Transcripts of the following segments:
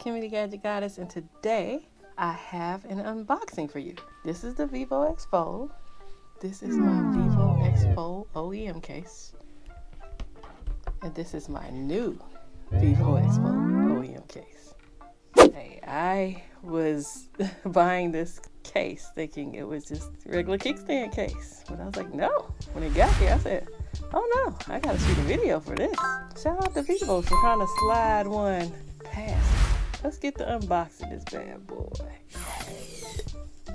Kimmy the Gadget Goddess, and today I have an unboxing for you. This is the Vivo X Fold. This is my Vivo X Fold OEM case. And this is my new Vivo X Fold OEM case. Hey, I was buying this case thinking it was just a regular kickstand case. But I was like, no. When it got here, I said, oh no, I gotta shoot a video for this. Shout out to Vivo for trying to slide one past. Let's get to unboxing this bad boy.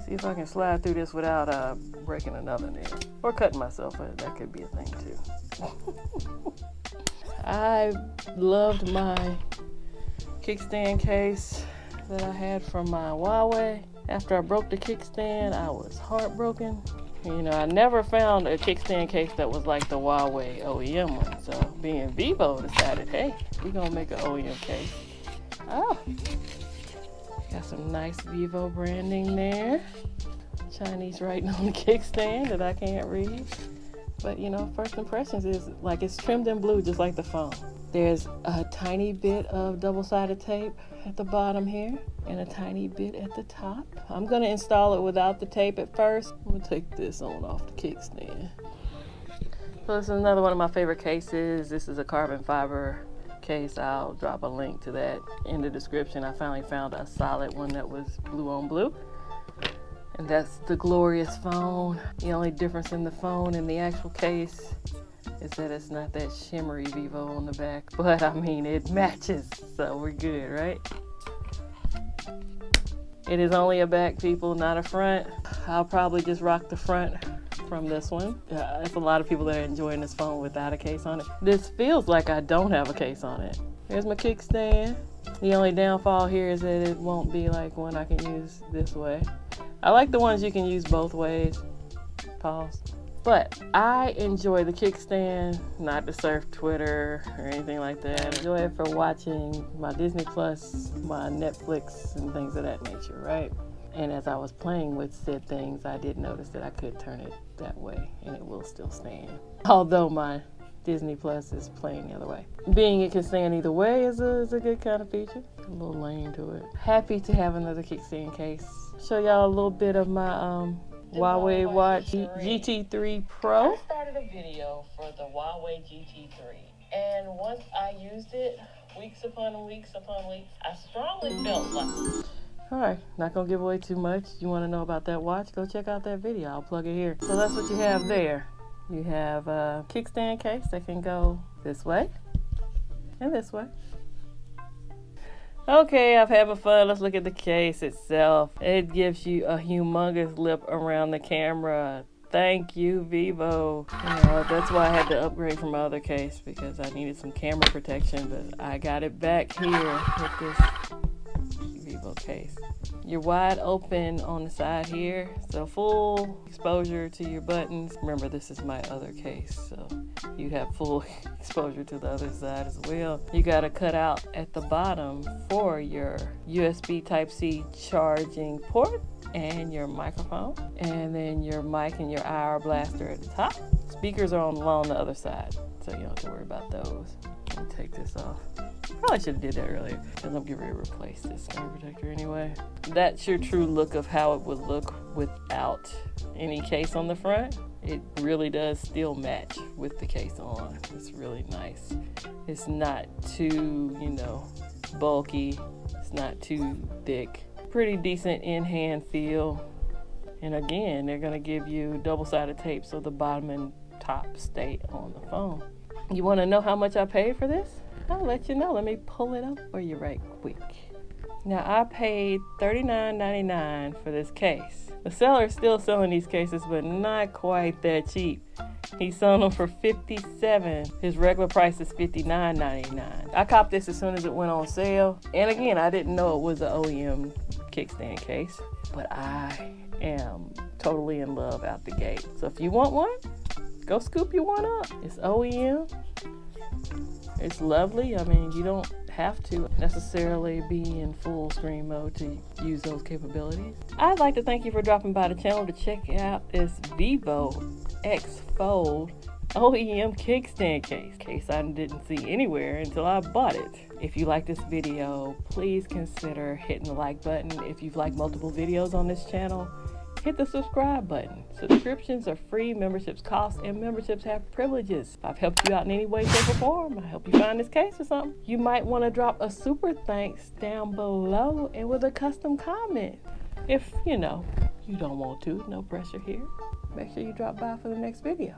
See if I can slide through this without breaking another nail. Or cutting myself. That could be a thing too. I loved my kickstand case that I had from my Huawei. After I broke the kickstand, I was heartbroken. You know, I never found a kickstand case that was like the Huawei OEM one. So being Vivo decided, hey, we're gonna make an OEM case. Oh, got some nice Vivo branding there. Chinese writing on the kickstand that I can't read. But you know, first impressions is like it's trimmed in blue just like the phone. There's a tiny bit of double-sided tape at the bottom here and a tiny bit at the top. I'm gonna install it without the tape at first. I'm gonna take this on off the kickstand. So this is another one of my favorite cases. This is a carbon fiber case. I'll drop a link to that in the description. I finally found a solid one that was blue on blue. And that's the glorious phone. The only difference in the phone and the actual case is that it's not that shimmery Vivo on the back, but I mean it matches, so we're good, right? It is only a back, people, not a front. I'll probably just rock the front from this one. There's a lot of people that are enjoying this phone without a case on it. This feels like I don't have a case on it. Here's my kickstand. The only downfall here is that it won't be like one I can use this way. I like the ones you can use both ways. Pause. But I enjoy the kickstand, not to surf Twitter or anything like that. I enjoy it for watching my Disney Plus, my Netflix, and things of that nature, right? And as I was playing with said things, I did notice that I could turn it that way and it will still stand. Although my Disney Plus is playing the other way. Being it can stand either way is a good kind of feature. A little lane to it. Happy to have another kickstand case. Show y'all a little bit of my Huawei Watch GT3 Pro. I started a video for the Huawei GT3, and once I used it, weeks upon weeks, I strongly felt like... Alright, not gonna give away too much. You wanna know about that watch? Go check out that video. I'll plug it here. So that's what you have there. You have a kickstand case that can go this way and this way. Okay, I've had my fun. Let's look at the case itself. It gives you a humongous lip around the camera. Thank you, Vivo. You know, that's why I had to upgrade from my other case because I needed some camera protection, but I got it back here with this Vivo case. You're wide open on the side here, so full exposure to your buttons. Remember, this is my other case, so you have full exposure to the other side as well. You got a cutout at the bottom for your USB Type-C charging port and your microphone, and then your mic and your IR blaster at the top. Speakers are along the other side, so you don't have to worry about those. Let me take this off. Probably should have did that earlier because I'm getting ready to replace this screen protector anyway. That's your true look of how it would look without any case on the front. It really does still match with the case on. It's really nice. It's not too, you know, bulky. It's not too thick. Pretty decent in-hand feel. And again, they're gonna give you double-sided tape so the bottom and top stay on the phone. You wanna know how much I paid for this? I'll let you know. Let me pull it up for you right quick. Now, I paid $39.99 for this case. The seller is still selling these cases, but not quite that cheap. He's selling them for $57. His regular price is $59.99. I copped this as soon as it went on sale. And again, I didn't know it was an OEM kickstand case, but I am totally in love out the gate. So if you want one, go scoop you one up. It's OEM. It's lovely. I mean, you don't have to necessarily be in full screen mode to use those capabilities. I'd like to thank you for dropping by the channel to check out this Vivo X Fold OEM kickstand case I didn't see anywhere until I bought it. If you like this video, please consider hitting the like button. If you've liked multiple videos on this channel, hit the subscribe button. Subscriptions are free, memberships cost, and memberships have privileges. If I've helped you out in any way, shape, or form, I help you find this case or something, you might want to drop a super thanks down below and with a custom comment. If, you don't want to, no pressure here. Make sure you drop by for the next video.